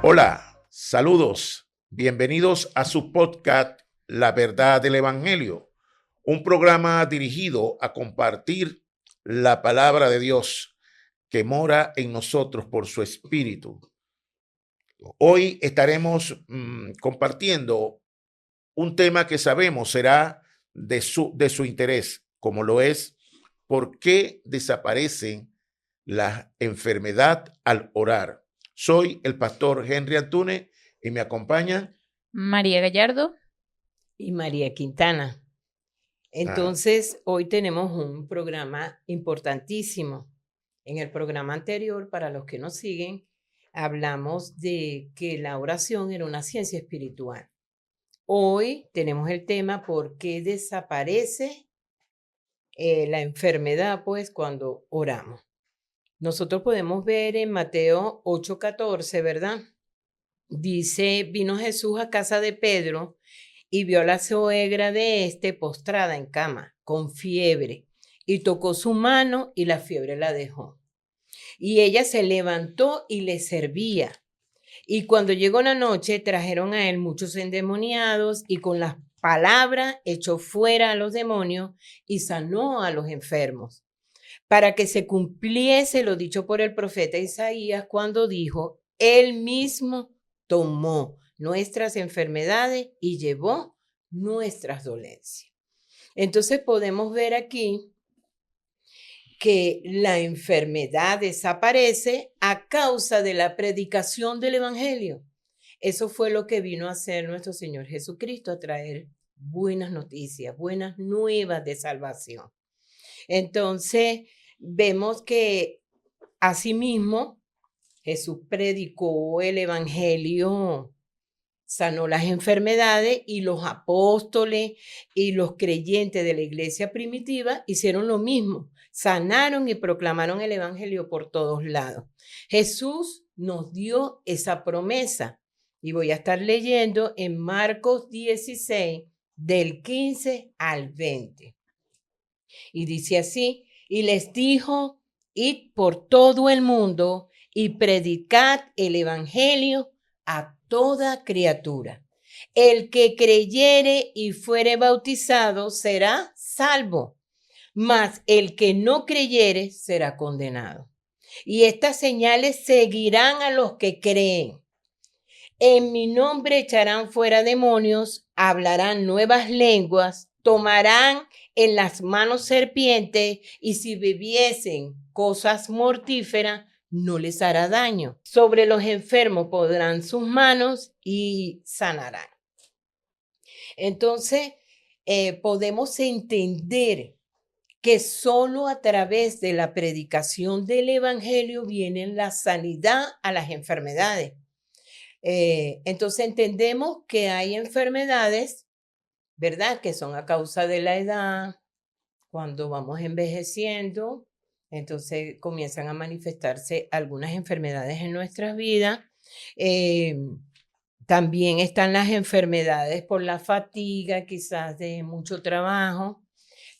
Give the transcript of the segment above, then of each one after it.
Hola, saludos, bienvenidos a su podcast La Verdad del Evangelio, un programa dirigido a compartir la palabra de Dios que mora en nosotros por su Espíritu. Hoy estaremos compartiendo un tema que sabemos será de su interés, como lo es ¿por qué desaparecen la enfermedad al orar? Soy el pastor Henry Antúnez y me acompaña María Gallardo y María Quintana. Entonces, hoy tenemos un programa importantísimo. En el programa anterior, para los que nos siguen, hablamos de que la oración era una ciencia espiritual. Hoy tenemos el tema ¿por qué desaparece la enfermedad? Pues cuando oramos. Nosotros podemos ver en Mateo 8:14, ¿verdad? Dice, vino Jesús a casa de Pedro y vio a la suegra de este postrada en cama, con fiebre, y tocó su mano y la fiebre la dejó. Y ella se levantó y le servía. Y cuando llegó la noche, trajeron a él muchos endemoniados y con las palabras echó fuera a los demonios y sanó a los enfermos, para que se cumpliese lo dicho por el profeta Isaías cuando dijo, él mismo tomó nuestras enfermedades y llevó nuestras dolencias. Entonces podemos ver aquí que la enfermedad desaparece a causa de la predicación del Evangelio. Eso fue lo que vino a hacer nuestro Señor Jesucristo, a traer buenas noticias, buenas nuevas de salvación. Entonces, vemos que asimismo Jesús predicó el Evangelio, sanó las enfermedades y los apóstoles y los creyentes de la iglesia primitiva hicieron lo mismo, sanaron y proclamaron el Evangelio por todos lados. Jesús nos dio esa promesa y voy a estar leyendo en Marcos 16, del 15 al 20. Y dice así, y les dijo, id por todo el mundo y predicad el evangelio a toda criatura. El que creyere y fuere bautizado será salvo, mas el que no creyere será condenado. Y estas señales seguirán a los que creen. En mi nombre echarán fuera demonios, hablarán nuevas lenguas, tomarán en las manos serpientes y si bebiesen cosas mortíferas, no les hará daño. Sobre los enfermos pondrán sus manos y sanarán. Entonces, podemos entender que solo a través de la predicación del evangelio viene la sanidad a las enfermedades. Entonces entendemos que hay enfermedades, ¿verdad? Que son a causa de la edad, cuando vamos envejeciendo, entonces comienzan a manifestarse algunas enfermedades en nuestras vidas. También están las enfermedades por la fatiga, quizás de mucho trabajo,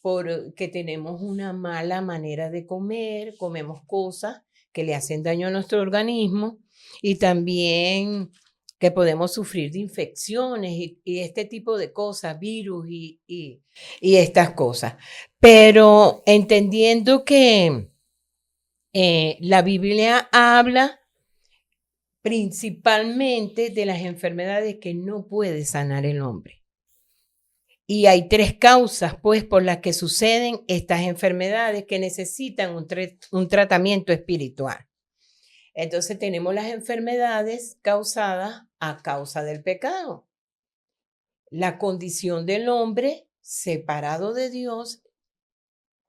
porque tenemos una mala manera de comer, comemos cosas que le hacen daño a nuestro organismo y también que podemos sufrir de infecciones y este tipo de cosas, virus y estas cosas. Pero entendiendo que la Biblia habla principalmente de las enfermedades que no puede sanar el hombre. Y hay tres causas, pues, por las que suceden estas enfermedades que necesitan un tratamiento espiritual. Entonces tenemos las enfermedades causadas a causa del pecado. La condición del hombre separado de Dios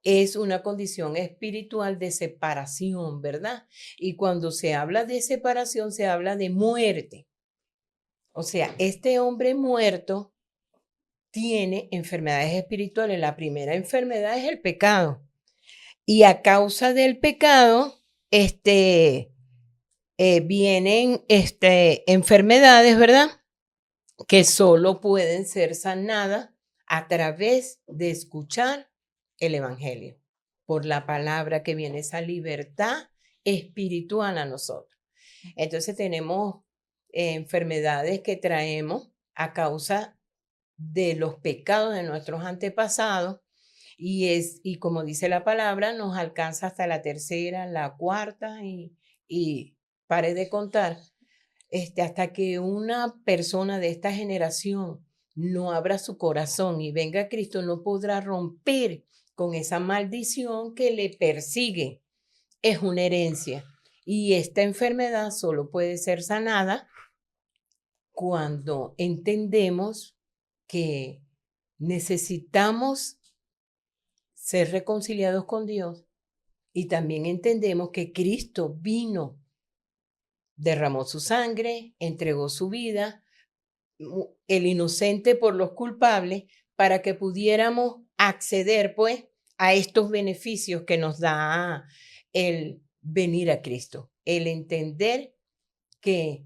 es una condición espiritual de separación, ¿verdad? Y cuando se habla de separación, se habla de muerte. O sea, este hombre muerto tiene enfermedades espirituales. La primera enfermedad es el pecado. Y a causa del pecado, vienen enfermedades, ¿verdad? Que solo pueden ser sanadas a través de escuchar el evangelio, por la palabra que viene esa libertad espiritual a nosotros. Entonces tenemos enfermedades que traemos a causa de los pecados de nuestros antepasados. Y como dice la palabra, nos alcanza hasta la tercera, la cuarta y pare de contar, hasta que una persona de esta generación no abra su corazón y venga a Cristo, no podrá romper con esa maldición que le persigue. Es una herencia. Y esta enfermedad solo puede ser sanada cuando entendemos que necesitamos ser reconciliados con Dios y también entendemos que Cristo vino, derramó su sangre, entregó su vida, el inocente por los culpables, para que pudiéramos acceder pues a estos beneficios que nos da el venir a Cristo, el entender que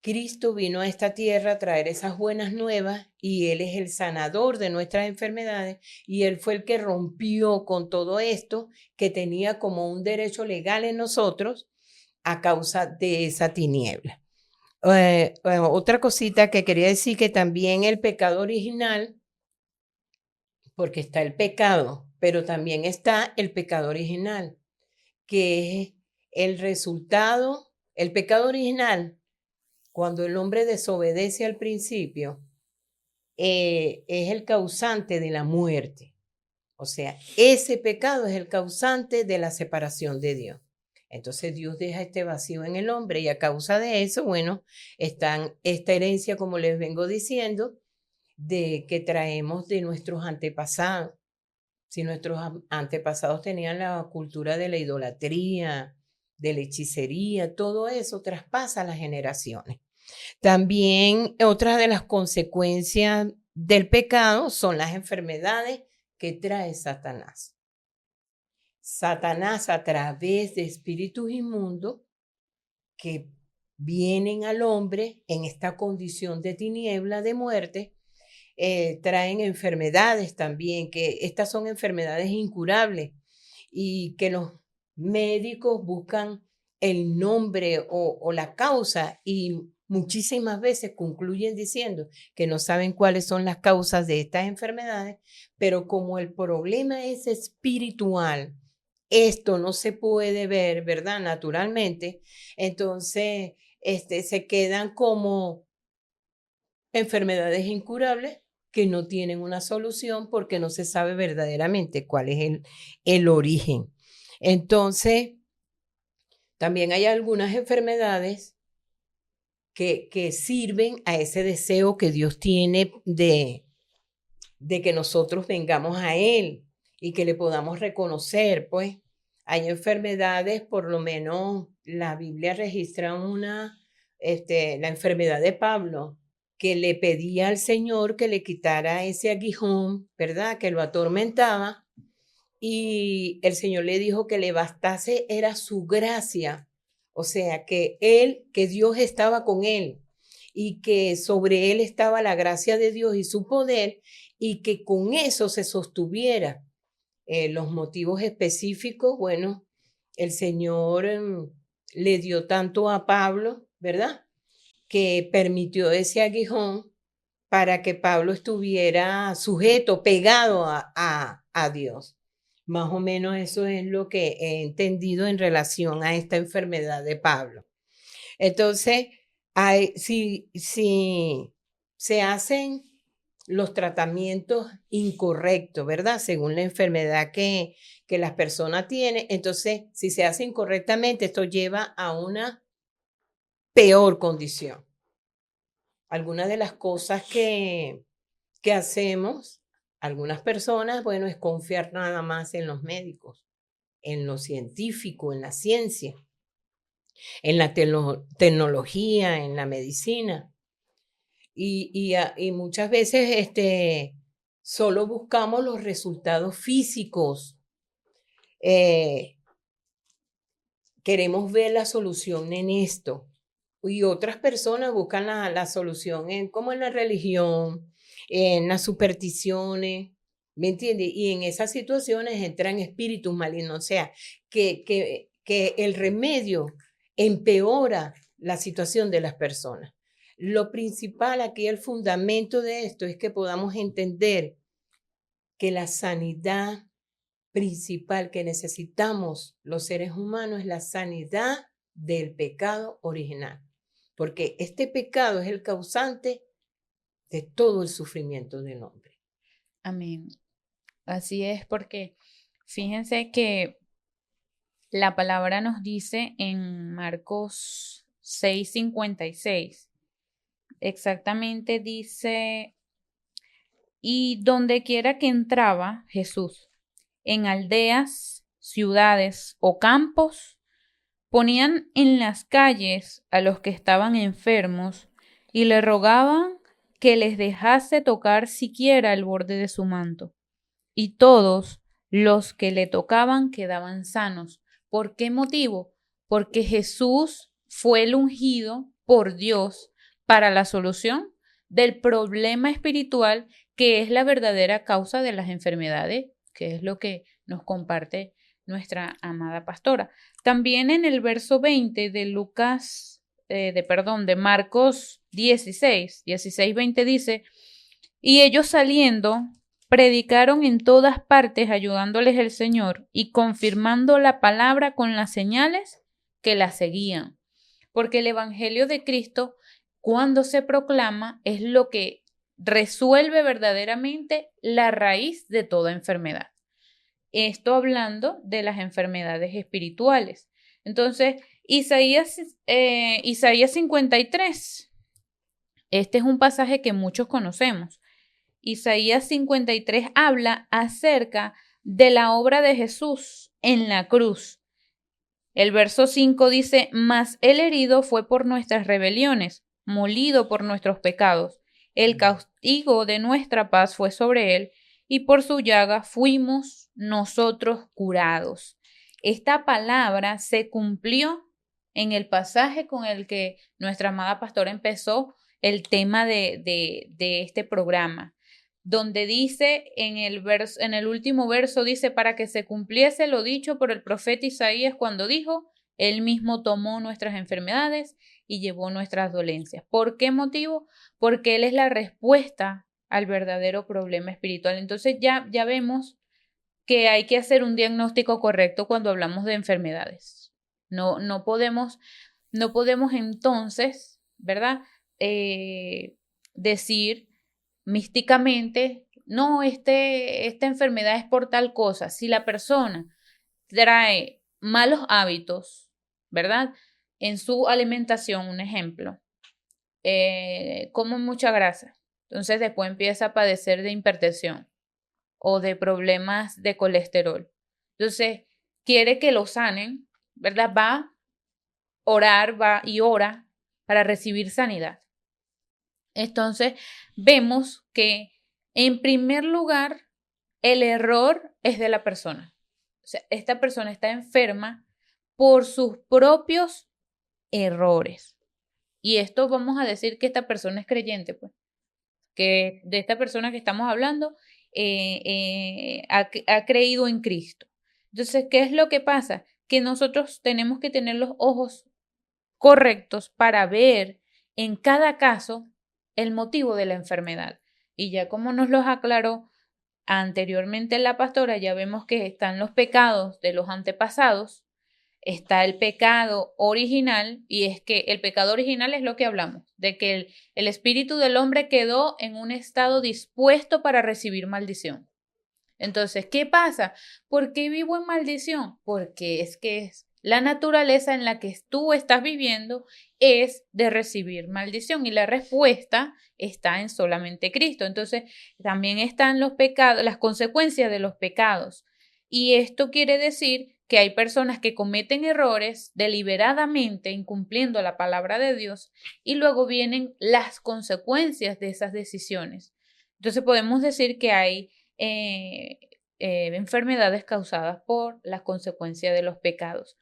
Cristo vino a esta tierra a traer esas buenas nuevas y Él es el sanador de nuestras enfermedades y Él fue el que rompió con todo esto que tenía como un derecho legal en nosotros a causa de esa tiniebla. Otra cosita que quería decir, que también el pecado original, porque está el pecado, pero también está el pecado original, que es el resultado, el pecado original. Cuando el hombre desobedece al principio, es el causante de la muerte. O sea, ese pecado es el causante de la separación de Dios. Entonces Dios deja este vacío en el hombre y a causa de eso, bueno, está esta herencia, como les vengo diciendo, de que traemos de nuestros antepasados. Si nuestros antepasados tenían la cultura de la idolatría, de la hechicería, todo eso traspasa las generaciones. También otra de las consecuencias del pecado son las enfermedades que trae Satanás. Satanás, a través de espíritus inmundos que vienen al hombre en esta condición de tiniebla, de muerte, traen enfermedades también, que estas son enfermedades incurables y que los médicos buscan el nombre o la causa y muchísimas veces concluyen diciendo que no saben cuáles son las causas de estas enfermedades, pero como el problema es espiritual, esto no se puede ver, ¿verdad? Naturalmente, entonces se quedan como enfermedades incurables que no tienen una solución porque no se sabe verdaderamente cuál es el origen. Entonces, también hay algunas enfermedades que sirven a ese deseo que Dios tiene de que nosotros vengamos a Él y que le podamos reconocer, pues. Hay enfermedades, por lo menos la Biblia registra la enfermedad de Pablo, que le pedía al Señor que le quitara ese aguijón, ¿verdad? Que lo atormentaba. Y el Señor le dijo que le bastase era su gracia. O sea, que Dios estaba con él y que sobre él estaba la gracia de Dios y su poder y que con eso se sostuviera. Los motivos específicos, bueno, el Señor le dio tanto a Pablo, ¿verdad? Que permitió ese aguijón para que Pablo estuviera sujeto, pegado a Dios. Más o menos eso es lo que he entendido en relación a esta enfermedad de Pablo. Entonces, si se hacen los tratamientos incorrectos, ¿verdad? Según la enfermedad que las personas tienen, entonces, si se hace incorrectamente, esto lleva a una peor condición. Algunas de las cosas que hacemos, algunas personas, bueno, es confiar nada más en los médicos, en lo científico, en la ciencia, en la tecnología, en la medicina. Y muchas veces solo buscamos los resultados físicos. Queremos ver la solución en esto. Y otras personas buscan la solución como en la religión, en las supersticiones, ¿me entiendes? Y en esas situaciones entran espíritus malignos, o sea, que el remedio empeora la situación de las personas. Lo principal aquí, el fundamento de esto es que podamos entender que la sanidad principal que necesitamos los seres humanos es la sanidad del pecado original, porque este pecado es el causante de todo el sufrimiento del hombre. Amén. Así es, porque fíjense que la palabra nos dice en Marcos 6:56, exactamente dice, y donde quiera que entraba Jesús, en aldeas, ciudades o campos, ponían en las calles a los que estaban enfermos y le rogaban que les dejase tocar siquiera el borde de su manto. Y todos los que le tocaban quedaban sanos. ¿Por qué motivo? Porque Jesús fue el ungido por Dios para la solución del problema espiritual que es la verdadera causa de las enfermedades, que es lo que nos comparte nuestra amada pastora. También en el verso 20 de Marcos 16:20 dice, y ellos saliendo predicaron en todas partes, ayudándoles el Señor y confirmando la palabra con las señales que la seguían. Porque el Evangelio de Cristo, cuando se proclama, es lo que resuelve verdaderamente la raíz de toda enfermedad. Esto hablando de las enfermedades espirituales. Entonces, Isaías 53. Este es un pasaje que muchos conocemos. Isaías 53 habla acerca de la obra de Jesús en la cruz. El verso 5 dice, mas el herido fue por nuestras rebeliones, molido por nuestros pecados. El castigo de nuestra paz fue sobre él, y por su llaga fuimos nosotros curados. Esta palabra se cumplió en el pasaje con el que nuestra amada pastora empezó el tema de este programa, donde dice en el último verso, dice, para que se cumpliese lo dicho por el profeta Isaías cuando dijo, él mismo tomó nuestras enfermedades y llevó nuestras dolencias. ¿Por qué motivo? Porque él es la respuesta al verdadero problema espiritual. Entonces ya vemos que hay que hacer un diagnóstico correcto cuando hablamos de enfermedades. No podemos entonces, ¿verdad? Decir místicamente, no, esta enfermedad es por tal cosa. Si la persona trae malos hábitos, ¿verdad? En su alimentación, un ejemplo, come mucha grasa, entonces después empieza a padecer de hipertensión o de problemas de colesterol. Entonces, quiere que lo sanen, ¿verdad? Va a orar, va y ora para recibir sanidad. Entonces, vemos que, en primer lugar, el error es de la persona. O sea, esta persona está enferma por sus propios errores. Y esto vamos a decir que esta persona es creyente, pues. Que de esta persona que estamos hablando ha creído en Cristo. Entonces, ¿qué es lo que pasa? Que nosotros tenemos que tener los ojos correctos para ver en cada caso el motivo de la enfermedad. Y ya como nos los aclaró anteriormente la pastora, ya vemos que están los pecados de los antepasados, está el pecado original, y es que el pecado original es lo que hablamos, de que el espíritu del hombre quedó en un estado dispuesto para recibir maldición. Entonces, ¿qué pasa? ¿Por qué vivo en maldición? Porque es que la naturaleza en la que tú estás viviendo es de recibir maldición y la respuesta está en solamente Cristo. Entonces, también están los pecados, las consecuencias de los pecados. Y esto quiere decir que hay personas que cometen errores deliberadamente incumpliendo la palabra de Dios y luego vienen las consecuencias de esas decisiones. Entonces, podemos decir que hay enfermedades causadas por las consecuencias de los pecados.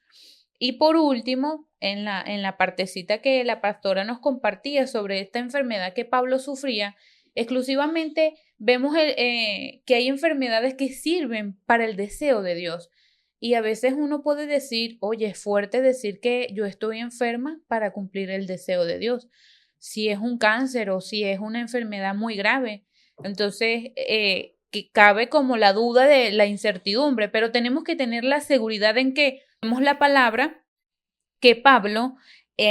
Y por último, en la partecita que la pastora nos compartía sobre esta enfermedad que Pablo sufría, exclusivamente vemos que hay enfermedades que sirven para el deseo de Dios. Y a veces uno puede decir, oye, es fuerte decir que yo estoy enferma para cumplir el deseo de Dios. Si es un cáncer o si es una enfermedad muy grave, entonces que cabe como la duda de la incertidumbre, pero tenemos que tener la seguridad en que tenemos la palabra que Pablo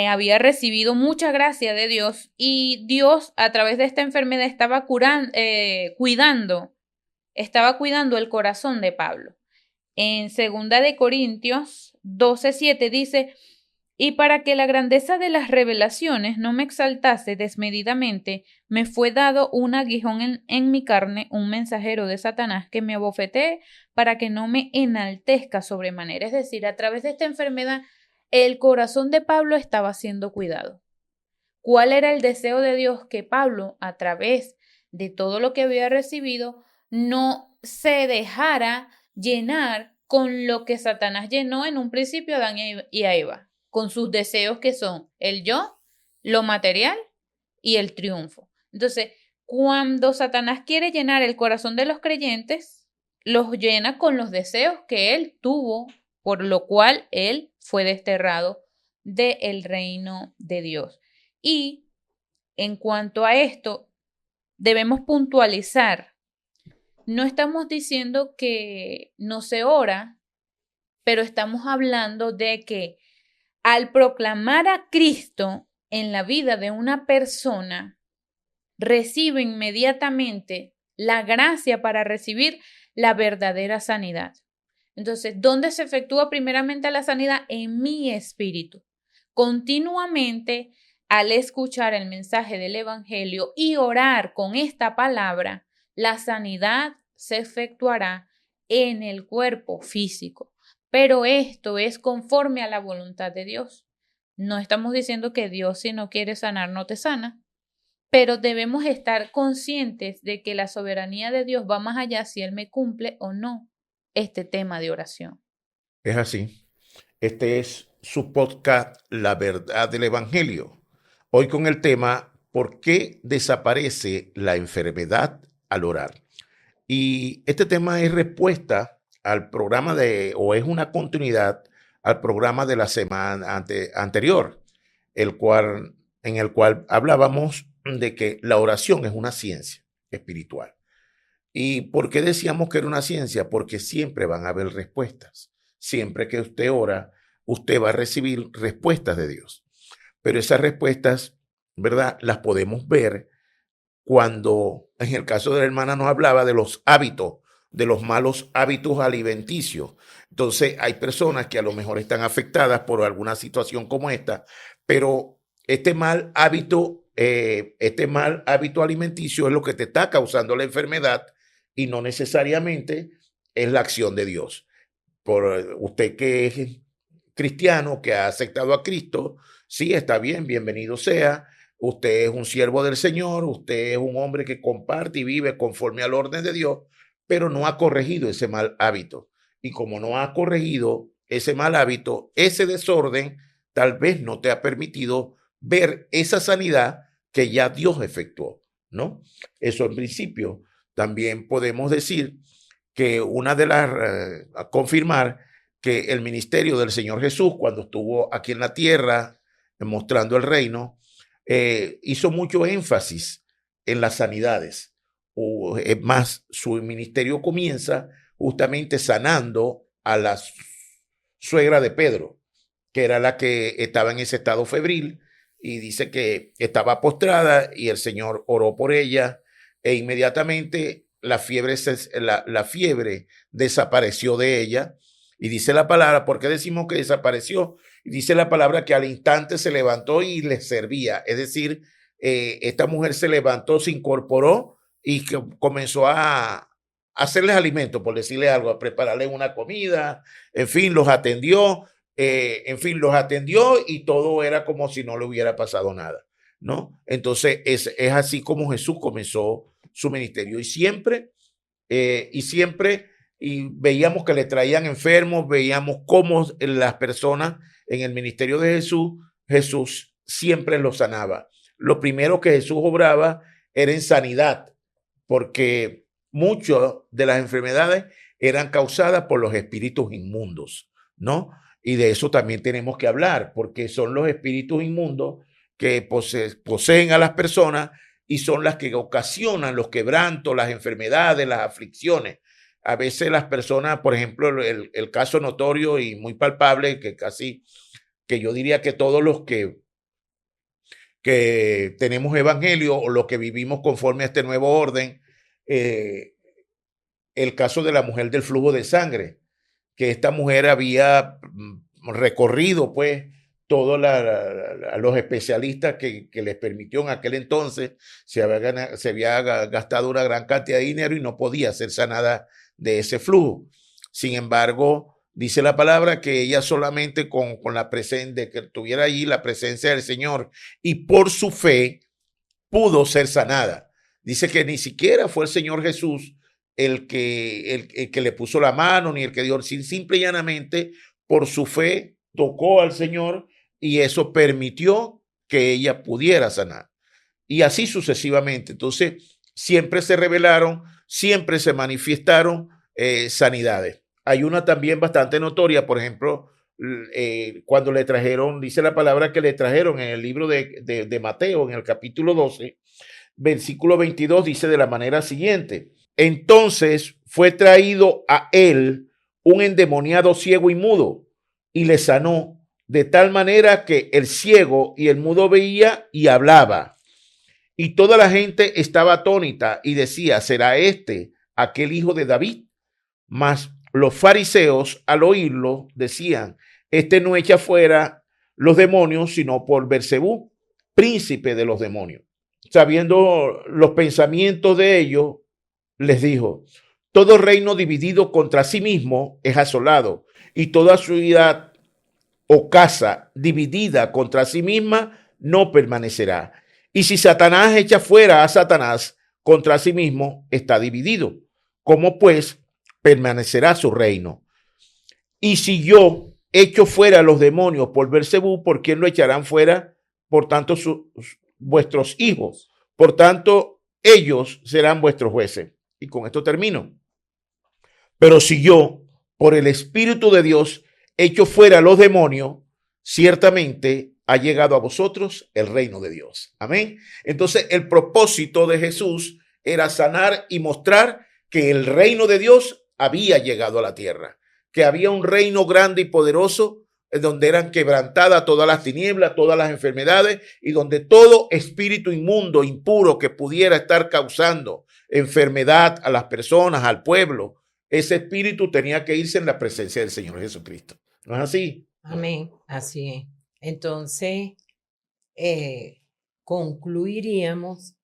había recibido mucha gracia de Dios y Dios a través de esta enfermedad estaba cuidando el corazón de Pablo. En 2 Corintios 12:7 dice, y para que la grandeza de las revelaciones no me exaltase desmedidamente, me fue dado un aguijón en mi carne, un mensajero de Satanás que me abofetee para que no me enaltezca sobremanera. Es decir, a través de esta enfermedad, el corazón de Pablo estaba siendo cuidado. ¿Cuál era el deseo de Dios? Que Pablo, a través de todo lo que había recibido, no se dejara llenar con lo que Satanás llenó en un principio a Adán y a Eva, con sus deseos que son el yo, lo material y el triunfo. Entonces, cuando Satanás quiere llenar el corazón de los creyentes, los llena con los deseos que él tuvo, por lo cual él fue desterrado del reino de Dios. Y en cuanto a esto, debemos puntualizar. No estamos diciendo que no se ora, pero estamos hablando de que al proclamar a Cristo en la vida de una persona, recibe inmediatamente la gracia para recibir la verdadera sanidad. Entonces, ¿dónde se efectúa primeramente la sanidad? En mi espíritu. Continuamente, al escuchar el mensaje del Evangelio y orar con esta palabra, la sanidad se efectuará en el cuerpo físico. Pero esto es conforme a la voluntad de Dios. No estamos diciendo que Dios, si no quiere sanar, no te sana, pero debemos estar conscientes de que la soberanía de Dios va más allá si Él me cumple o no este tema de oración. Es así. Este es su podcast, La Verdad del Evangelio. Hoy con el tema, ¿por qué desaparece la enfermedad al orar? Y este tema es respuesta al programa o es una continuidad al programa de la semana anterior, en el cual hablábamos de que la oración es una ciencia espiritual. ¿Y por qué decíamos que era una ciencia? Porque siempre van a haber respuestas. Siempre que usted ora, usted va a recibir respuestas de Dios. Pero esas respuestas, ¿verdad? Las podemos ver cuando, en el caso de la hermana, nos hablaba de los hábitos, de los malos hábitos alimenticios. Entonces, hay personas que a lo mejor están afectadas por alguna situación como esta, pero este mal hábito alimenticio es lo que te está causando la enfermedad y no necesariamente es la acción de Dios. Por usted que es cristiano, que ha aceptado a Cristo, sí, está bien, bienvenido sea. Usted es un siervo del Señor, usted es un hombre que comparte y vive conforme al orden de Dios, pero no ha corregido ese mal hábito. Y como no ha corregido ese mal hábito, ese desorden, tal vez no te ha permitido ver esa sanidad que ya Dios efectuó, ¿no? Eso en principio. También podemos decir que una de las, confirmar que el ministerio del Señor Jesús, cuando estuvo aquí en la tierra, mostrando el reino, hizo mucho énfasis en las sanidades. Es más, su ministerio comienza justamente sanando a la suegra de Pedro, que era la que estaba en ese estado febril, y dice que estaba postrada y el Señor oró por ella e inmediatamente la fiebre desapareció de ella. Y dice la palabra, ¿por qué decimos que desapareció? Y dice la palabra que al instante se levantó y le servía. Es decir, esta mujer se levantó, se incorporó y que comenzó a hacerles alimento, por decirle algo, a prepararles una comida, en fin, los atendió. Los atendió y todo era como si no le hubiera pasado nada, ¿no? Entonces es así como Jesús comenzó su ministerio y siempre, y veíamos que le traían enfermos, veíamos cómo las personas en el ministerio de Jesús siempre los sanaba. Lo primero que Jesús obraba era en sanidad, porque muchas de las enfermedades eran causadas por los espíritus inmundos, ¿no? Y de eso también tenemos que hablar, porque son los espíritus inmundos que poseen a las personas y son las que ocasionan los quebrantos, las enfermedades, las aflicciones. A veces las personas, por ejemplo, el caso notorio y muy palpable, que yo diría que todos los que tenemos evangelio o los que vivimos conforme a este nuevo orden, el caso de la mujer del flujo de sangre, que esta mujer había recorrido pues todos los especialistas que les permitió en aquel entonces, se había gastado una gran cantidad de dinero y no podía ser sanada de ese flujo. Sin embargo, dice la palabra que ella solamente con la presencia, de que tuviera allí la presencia del Señor y por su fe pudo ser sanada. Dice que ni siquiera fue el Señor Jesús el que le puso la mano, ni el que dio, simple y llanamente por su fe tocó al Señor y eso permitió que ella pudiera sanar. Y así sucesivamente. Entonces, siempre se revelaron, siempre se manifestaron sanidades. Hay una también bastante notoria, por ejemplo, cuando le trajeron, dice la palabra que le trajeron en el libro de Mateo, en el capítulo 12, versículo 22, dice de la manera siguiente: entonces fue traído a él un endemoniado ciego y mudo, y le sanó, de tal manera que el ciego y el mudo veía y hablaba. Y toda la gente estaba atónita y decía: ¿será este aquel hijo de David? Mas los fariseos, al oírlo, decían: este no echa fuera los demonios, sino por Beelzebú, príncipe de los demonios. Sabiendo los pensamientos de ellos, les dijo: todo reino dividido contra sí mismo es asolado, y toda ciudad o casa dividida contra sí misma no permanecerá. Y si Satanás echa fuera a Satanás, contra sí mismo está dividido. ¿Cómo pues permanecerá su reino? Y si yo echo fuera a los demonios por Beelzebú, ¿por quién lo echarán fuera? Por tanto, vuestros hijos. Por tanto, ellos serán vuestros jueces. Y con esto termino. Pero si yo, por el Espíritu de Dios, echo fuera a los demonios, ciertamente ha llegado a vosotros el reino de Dios. Amén. Entonces, el propósito de Jesús era sanar y mostrar que el reino de Dios había llegado a la tierra, que había un reino grande y poderoso en donde eran quebrantadas todas las tinieblas, todas las enfermedades, y donde todo espíritu inmundo, impuro que pudiera estar causando enfermedad a las personas, al pueblo, ese espíritu tenía que irse en la presencia del Señor Jesucristo. ¿No es así? Amén, así es. Entonces, concluiríamos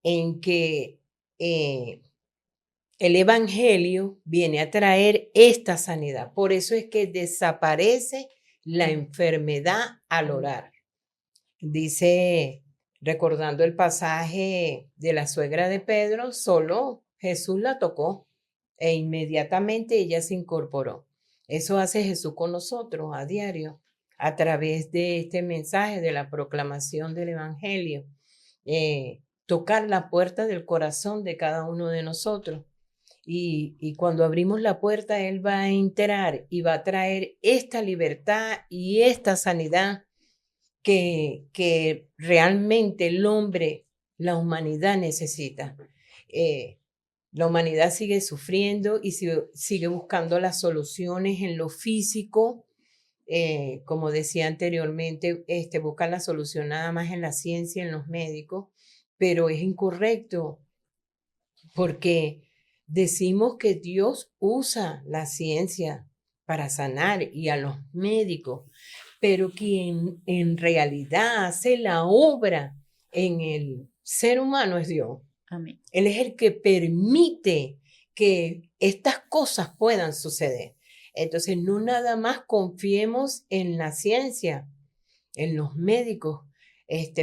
en que el evangelio viene a traer esta sanidad. Por eso es que desaparece la enfermedad al orar. Dice, recordando el pasaje de la suegra de Pedro, solo Jesús la tocó e inmediatamente ella se incorporó. Eso hace Jesús con nosotros a diario, a través de este mensaje de la proclamación del evangelio. Tocar la puerta del corazón de cada uno de nosotros. Y cuando abrimos la puerta, Él va a entrar y va a traer esta libertad y esta sanidad que realmente el hombre, la humanidad necesita. La humanidad sigue sufriendo y sigue buscando las soluciones en lo físico. Como decía anteriormente, buscan la solución nada más en la ciencia, en los médicos, pero es incorrecto porque decimos que Dios usa la ciencia para sanar y a los médicos, pero quien en realidad hace la obra en el ser humano es Dios. Amén. Él es el que permite que estas cosas puedan suceder. Entonces, no nada más confiemos en la ciencia, en los médicos.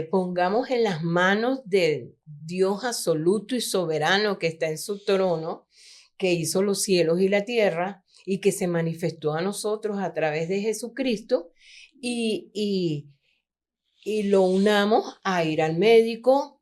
Pongamos en las manos del Dios absoluto y soberano que está en su trono, que hizo los cielos y la tierra y que se manifestó a nosotros a través de Jesucristo y lo unamos a ir al médico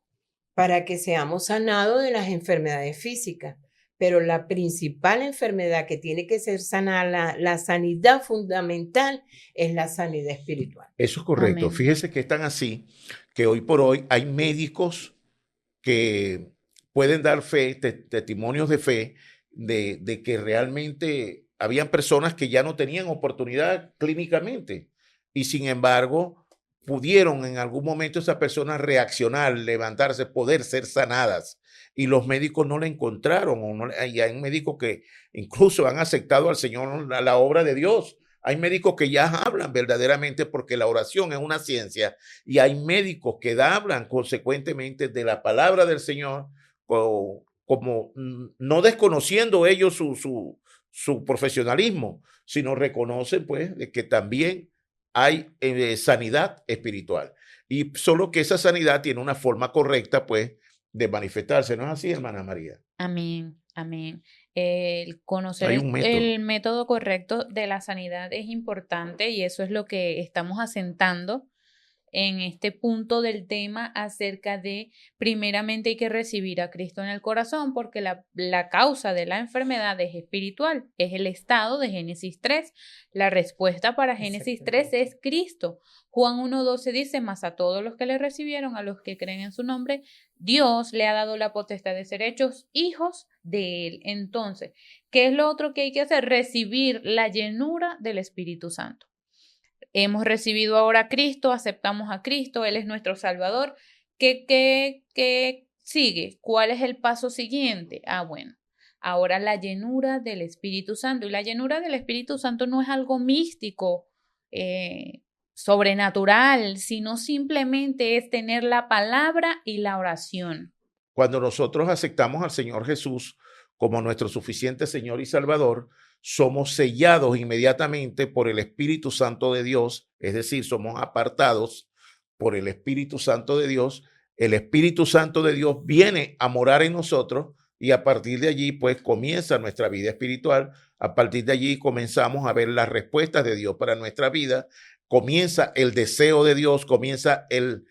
para que seamos sanados de las enfermedades físicas. pero la principal enfermedad que tiene que ser sanada, la sanidad fundamental, es la sanidad espiritual. Eso es correcto. Amén. Fíjese que es tan así que hoy por hoy hay médicos que pueden dar fe, testimonios de fe, de que realmente habían personas que ya no tenían oportunidad clínicamente y sin embargo pudieron en algún momento esas personas reaccionar, levantarse, poder ser sanadas y los médicos no la encontraron o no, y hay médicos que incluso han aceptado al Señor la obra de Dios. Hay médicos que ya hablan verdaderamente porque la oración es una ciencia y hay médicos que hablan consecuentemente de la palabra del Señor como no desconociendo ellos su profesionalismo, sino reconocen pues de que también hay sanidad espiritual y solo que esa sanidad tiene una forma correcta pues de manifestarse. ¿No es así, hermana María? Amén, amén. El conocer Hay un método. el método correcto de la sanidad es importante y eso es lo que estamos asentando en este punto del tema acerca de, primeramente hay que recibir a Cristo en el corazón porque la causa de la enfermedad es espiritual, es el estado de Génesis 3. La respuesta para Génesis 3 es Cristo. Juan 1:12 dice, mas a todos los que le recibieron, a los que creen en su nombre, Dios le ha dado la potestad de ser hechos hijos de Él. Entonces, ¿qué es lo otro que hay que hacer? Recibir la llenura del Espíritu Santo. Hemos recibido ahora a Cristo, aceptamos a Cristo, Él es nuestro Salvador. ¿Qué sigue? ¿Cuál es el paso siguiente? Bueno, ahora la llenura del Espíritu Santo. Y la llenura del Espíritu Santo no es algo místico, sobrenatural, sino simplemente es tener la palabra y la oración. Cuando nosotros aceptamos al Señor Jesús como nuestro suficiente Señor y Salvador, somos sellados inmediatamente por el Espíritu Santo de Dios, es decir, somos apartados por el Espíritu Santo de Dios. El Espíritu Santo de Dios viene a morar en nosotros y a partir de allí pues comienza nuestra vida espiritual. A partir de allí comenzamos a ver las respuestas de Dios para nuestra vida, comienza el deseo de Dios, comienza el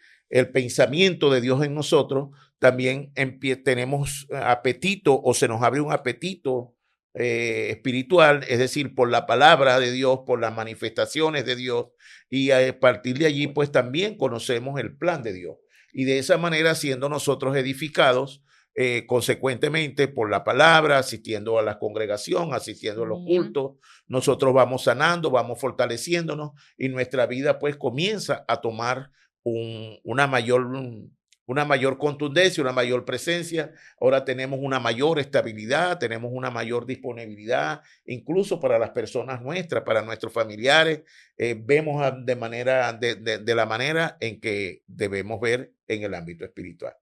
pensamiento de Dios en nosotros. También tenemos apetito o se nos abre un apetito espiritual, es decir, por la palabra de Dios, por las manifestaciones de Dios y a partir de allí pues también conocemos el plan de Dios y de esa manera siendo nosotros edificados consecuentemente por la palabra, asistiendo a la congregación, asistiendo a los cultos, nosotros vamos sanando, vamos fortaleciéndonos y nuestra vida pues comienza a tomar una mayor contundencia, una mayor presencia. Ahora tenemos una mayor estabilidad, tenemos una mayor disponibilidad, incluso para las personas nuestras, para nuestros familiares. Vemos de la manera en que debemos ver en el ámbito espiritual.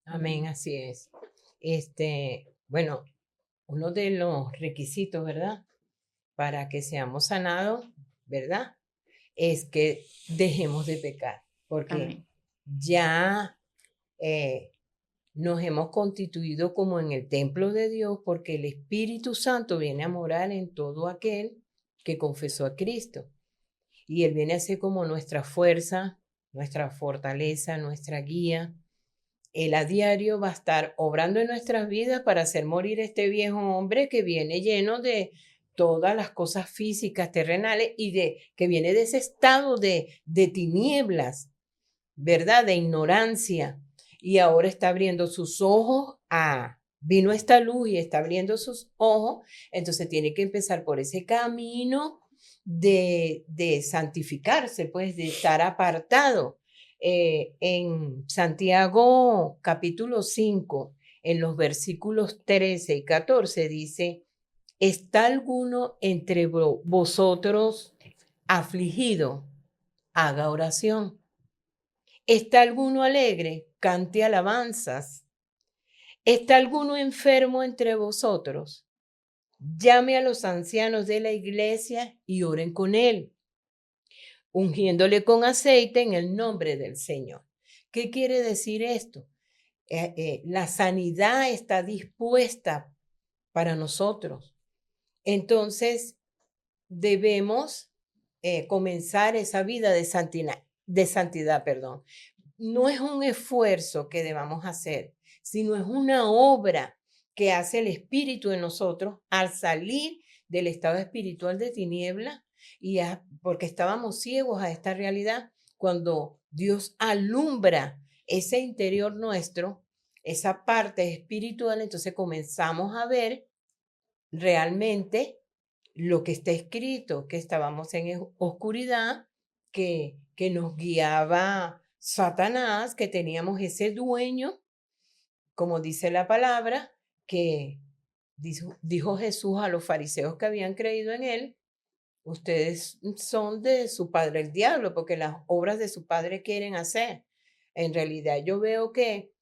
Amén, así es. Bueno, uno de los requisitos, ¿verdad? Para que seamos sanados, ¿verdad? Es que dejemos de pecar, porque Amén. ya nos hemos constituido como en el templo de Dios, porque el Espíritu Santo viene a morar en todo aquel que confesó a Cristo. Y Él viene a ser como nuestra fuerza, nuestra fortaleza, nuestra guía. Él a diario va a estar obrando en nuestras vidas para hacer morir este viejo hombre que viene lleno de todas las cosas físicas, terrenales, y que viene de ese estado de tinieblas, ¿verdad? De ignorancia. Y ahora está abriendo sus ojos vino esta luz y está abriendo sus ojos, entonces tiene que empezar por ese camino de santificarse, pues de estar apartado. En Santiago capítulo 5, en los versículos 13 y 14 dice, ¿está alguno entre vosotros afligido? Haga oración. ¿Está alguno alegre? Cante alabanzas. ¿Está alguno enfermo entre vosotros? Llame a los ancianos de la iglesia y oren con él, ungiéndole con aceite en el nombre del Señor. ¿Qué quiere decir esto? La sanidad está dispuesta para nosotros. Entonces, debemos comenzar esa vida de santidad. No es un esfuerzo que debamos hacer, sino es una obra que hace el Espíritu en nosotros al salir del estado espiritual de tiniebla porque estábamos ciegos a esta realidad. Cuando Dios alumbra ese interior nuestro, esa parte espiritual, entonces comenzamos a ver realmente lo que está escrito, que estábamos en oscuridad, que nos guiaba Satanás, que teníamos ese dueño, como dice la palabra, que dijo Jesús a los fariseos que habían creído en él: ustedes son de su padre el diablo, porque las obras de su padre quieren hacer. En realidad yo veo que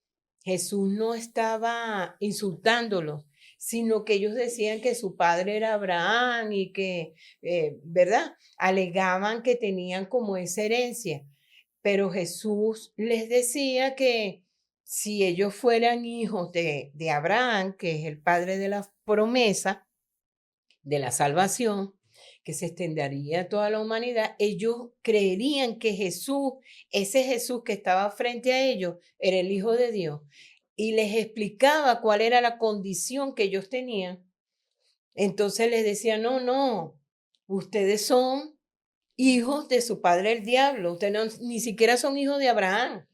Jesús no estaba insultándolos, sino que ellos decían que su padre era Abraham y que, ¿verdad? Alegaban que tenían como esa herencia. Pero Jesús les decía que si ellos fueran hijos de Abraham, que es el padre de la promesa, de la salvación, que se extendería a toda la humanidad, ellos creerían que Jesús, ese Jesús que estaba frente a ellos, era el Hijo de Dios, y les explicaba cuál era la condición que ellos tenían. Entonces les decía: no, ustedes son hijos de su padre el diablo, ustedes ni siquiera son hijos de Abraham.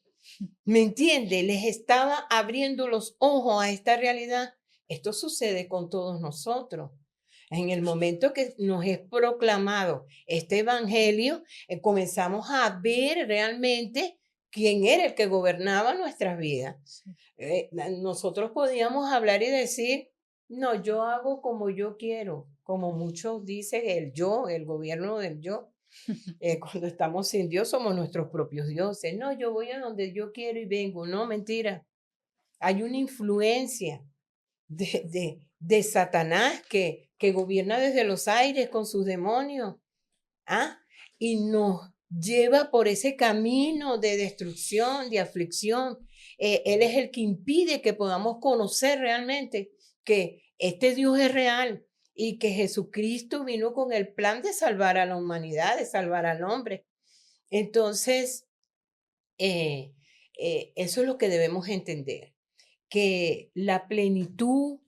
¿Me entiende? Les estaba abriendo los ojos a esta realidad. Esto sucede con todos nosotros. En el momento que nos es proclamado este evangelio, comenzamos a ver realmente quién era el que gobernaba nuestras vidas. Sí. Nosotros podíamos hablar y decir: no, yo hago como yo quiero, como muchos dicen, el gobierno del yo. Cuando estamos sin Dios somos nuestros propios dioses. No, yo voy a donde yo quiero y vengo. No, mentira. Hay una influencia de Satanás que gobierna desde los aires con sus demonios, y nos lleva por ese camino de destrucción, de aflicción. Él es el que impide que podamos conocer realmente que este Dios es real y que Jesucristo vino con el plan de salvar a la humanidad, de salvar al hombre. Entonces, eso es lo que debemos entender, que la plenitud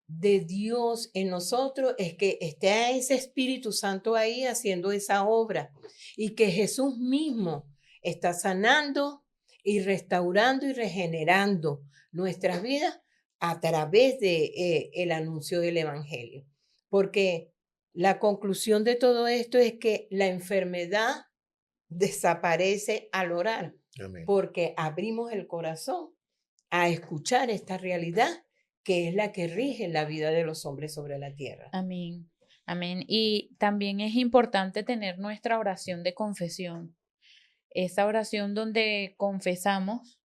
de Dios en nosotros es que esté ese Espíritu Santo ahí haciendo esa obra, y que Jesús mismo está sanando y restaurando y regenerando nuestras vidas a través de el anuncio del evangelio. Porque la conclusión de todo esto es que la enfermedad desaparece al orar. Amén. Porque abrimos el corazón a escuchar esta realidad que es la que rige la vida de los hombres sobre la tierra. Amén. Amén. Y también es importante tener nuestra oración de confesión. Esa oración donde confesamos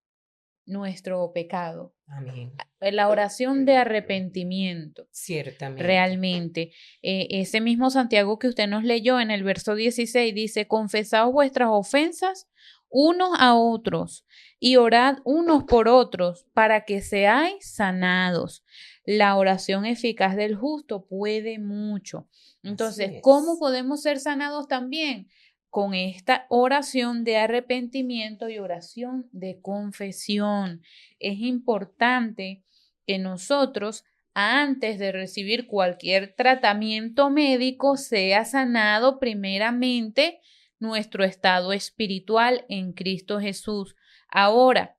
nuestro pecado. Amén. La oración de arrepentimiento. Ciertamente. Realmente. Ese mismo Santiago que usted nos leyó en el verso 16 dice: confesaos vuestras ofensas unos a otros y orad unos por otros para que seáis sanados. La oración eficaz del justo puede mucho. Entonces, ¿cómo podemos ser sanados también? Con esta oración de arrepentimiento y oración de confesión. Es importante que nosotros, antes de recibir cualquier tratamiento médico, sea sanado primeramente nuestro estado espiritual en Cristo Jesús. Ahora,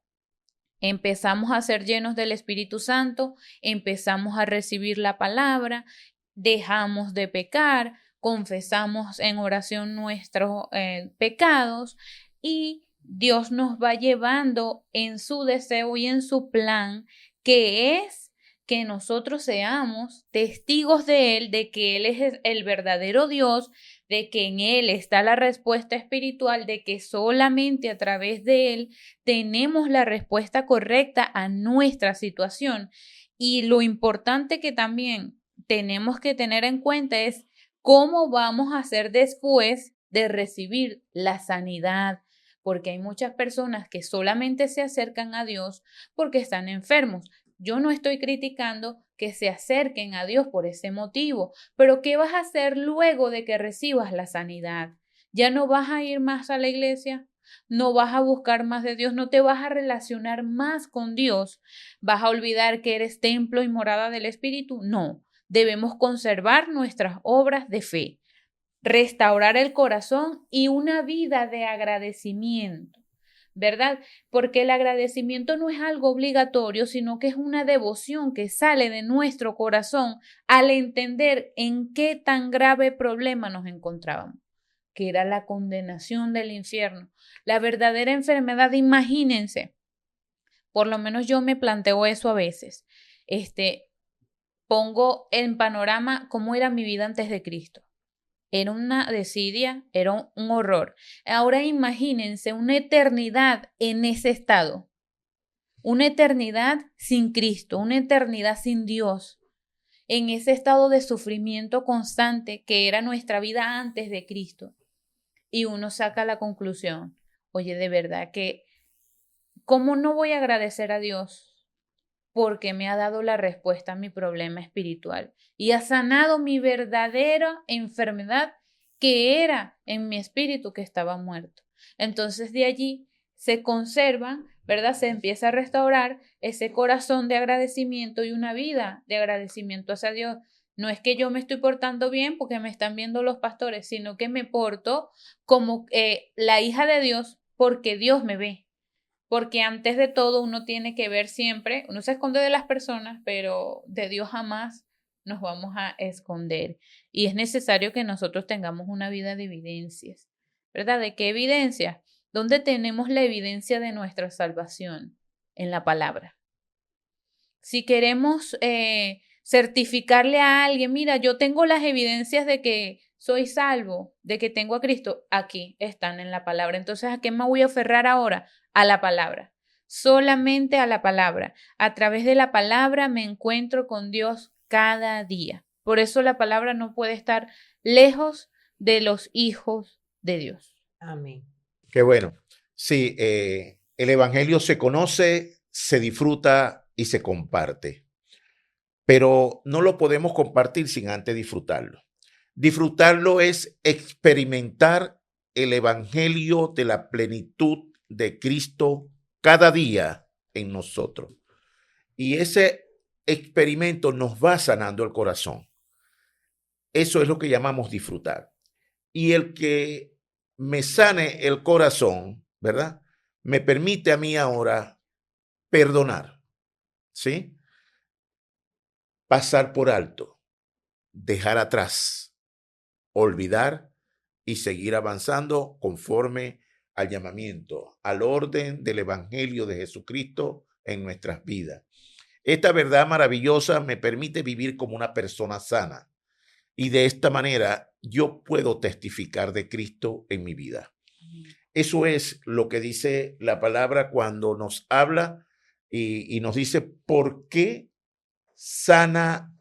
empezamos a ser llenos del Espíritu Santo, empezamos a recibir la palabra, dejamos de pecar, confesamos en oración nuestros pecados, y Dios nos va llevando en su deseo y en su plan, que es que nosotros seamos testigos de Él, de que Él es el verdadero Dios, de que en Él está la respuesta espiritual, de que solamente a través de Él tenemos la respuesta correcta a nuestra situación. Y lo importante que también tenemos que tener en cuenta es cómo vamos a hacer después de recibir la sanidad, porque hay muchas personas que solamente se acercan a Dios porque están enfermos. Yo no estoy criticando que se acerquen a Dios por ese motivo, pero ¿qué vas a hacer luego de que recibas la sanidad? ¿Ya no vas a ir más a la iglesia? no vas a buscar más de Dios, no te vas a relacionar más con Dios, vas a olvidar que eres templo y morada del Espíritu. No, debemos conservar nuestras obras de fe, restaurar el corazón y una vida de agradecimiento, ¿verdad? Porque el agradecimiento no es algo obligatorio, sino que es una devoción que sale de nuestro corazón al entender en qué tan grave problema nos encontrábamos, que era la condenación del infierno, la verdadera enfermedad. Imagínense, por lo menos yo me planteo eso a veces. Pongo en panorama cómo era mi vida antes de Cristo. Era una desidia, era un horror. Ahora imagínense una eternidad en ese estado, una eternidad sin Cristo, una eternidad sin Dios, en ese estado de sufrimiento constante que era nuestra vida antes de Cristo. Y uno saca la conclusión, oye, de verdad que, ¿cómo no voy a agradecer a Dios? Porque me ha dado la respuesta a mi problema espiritual y ha sanado mi verdadera enfermedad, que era en mi espíritu que estaba muerto. Entonces de allí se conserva, ¿verdad? Se empieza a restaurar ese corazón de agradecimiento y una vida de agradecimiento hacia Dios. No es que yo me estoy portando bien porque me están viendo los pastores, sino que me porto como la hija de Dios porque Dios me ve. Porque antes de todo uno tiene que ver siempre, uno se esconde de las personas, pero de Dios jamás nos vamos a esconder. Y es necesario que nosotros tengamos una vida de evidencias, ¿verdad? ¿De qué evidencia? ¿Dónde tenemos la evidencia de nuestra salvación? En la palabra. Si queremos certificarle a alguien, mira, yo tengo las evidencias de que soy salvo, de que tengo a Cristo, aquí están en la palabra. Entonces, ¿a qué me voy a aferrar ahora? A la palabra, solamente a la palabra. A través de la palabra me encuentro con Dios cada día. Por eso la palabra no puede estar lejos de los hijos de Dios. Amén. Qué bueno. Sí, el evangelio se conoce, se disfruta y se comparte, pero no lo podemos compartir sin antes disfrutarlo. Disfrutarlo es experimentar el evangelio de la plenitud de Cristo cada día en nosotros. Y ese experimento nos va sanando el corazón. Eso es lo que llamamos disfrutar. Y el que me sane el corazón, ¿verdad? Me permite a mí ahora perdonar, ¿sí? Pasar por alto, dejar atrás, olvidar y seguir avanzando conforme al llamamiento, al orden del Evangelio de Jesucristo en nuestras vidas. Esta verdad maravillosa me permite vivir como una persona sana y de esta manera yo puedo testificar de Cristo en mi vida. Eso es lo que dice la palabra cuando nos habla y nos dice por qué sana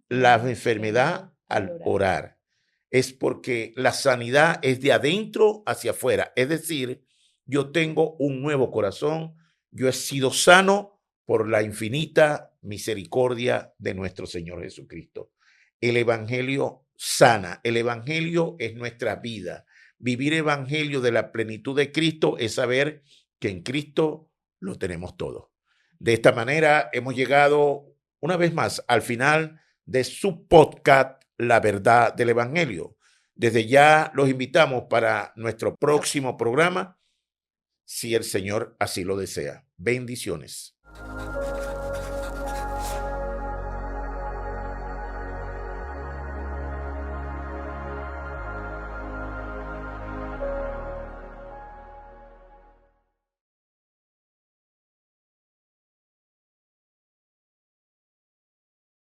la enfermedad al orar. Es porque la sanidad es de adentro hacia afuera. Es decir, yo tengo un nuevo corazón, yo he sido sano por la infinita misericordia de nuestro Señor Jesucristo. El evangelio sana, el evangelio es nuestra vida. Vivir evangelio de la plenitud de Cristo es saber que en Cristo lo tenemos todo. De esta manera hemos llegado una vez más al final de su podcast La Verdad del Evangelio. Desde ya los invitamos para nuestro próximo programa, si el Señor así lo desea. Bendiciones.